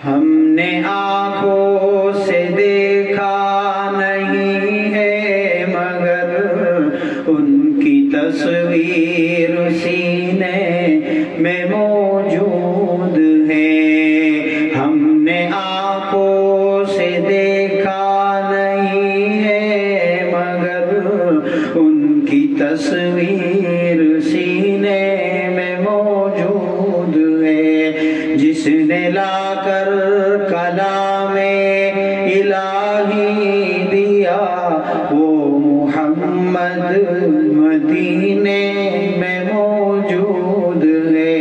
ہم نے آنکھوں سے دیکھا نہیں ہے مگر ان کی تصویر سینے میں موجود ہے۔ ہم نے آنکھوں سے دیکھا نہیں ہے مگر ان کی تصویر سینے میں موجود ہے۔ جس نے لا کر کلام الہی دیا وہ محمد مدینے میں موجود ہے۔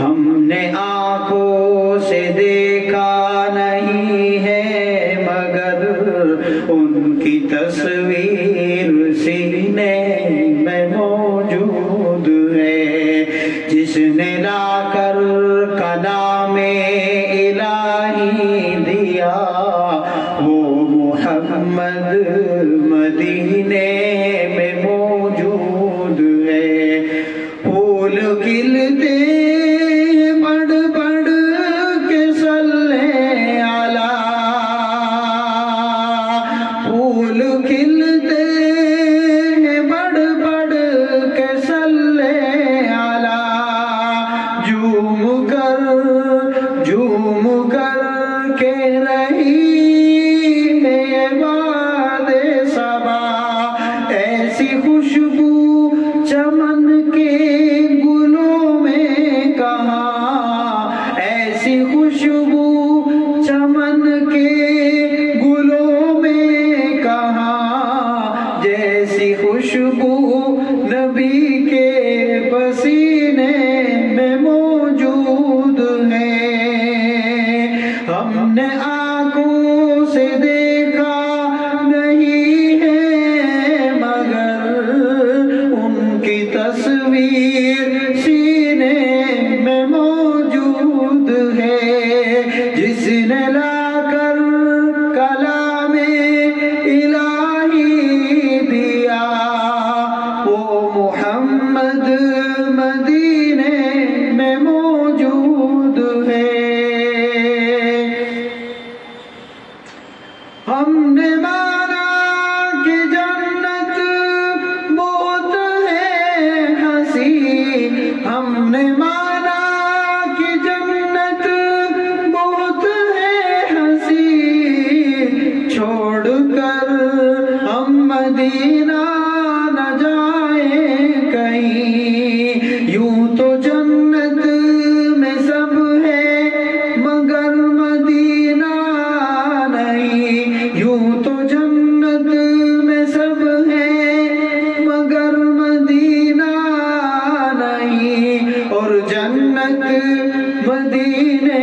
ہم نے آنکھوں سے دیکھا نہیں ہے مگر ان کی تصویر سینے میں موجود ہے۔ جس نے لا کر کلام الہی دیا وہ محمد مدینے میں موجود ہے۔ پھول کھلتے بڑھ بڑھ کے صلی علی، پھول کھلتے بڑھ بڑھ کے صلی علی، جھوم کر کے رہی ہے باد صبا، ایسی خوشبو چمن کے گلوں میں کہاں، ایسی خوشبو چمن کے گلوں میں کہاں، جیسی خوشبو نبی کے پسینے میں موجود ہے۔ ہم نے آنکھوں سے دیکھا نہیں ہے مگر ان کی تصویر سینے میں موجود ہے۔ جس نے لا کر کلام الہی دیا وہ محمد مدینے میں موجود ہے۔ ہم نے مانا کہ جنت بہت ہے ہنسی، ہم نے مانا کہ جنت بہت ہے ہنسی، چھوڑ کر ہم مدینہ نہ جائیں کہیں، یوں تو جنت میں سب ہے مگر مدینہ نہیں، یوں تو جنت میں سب ہے مگر مدینہ نہیں، اور جنت مدینے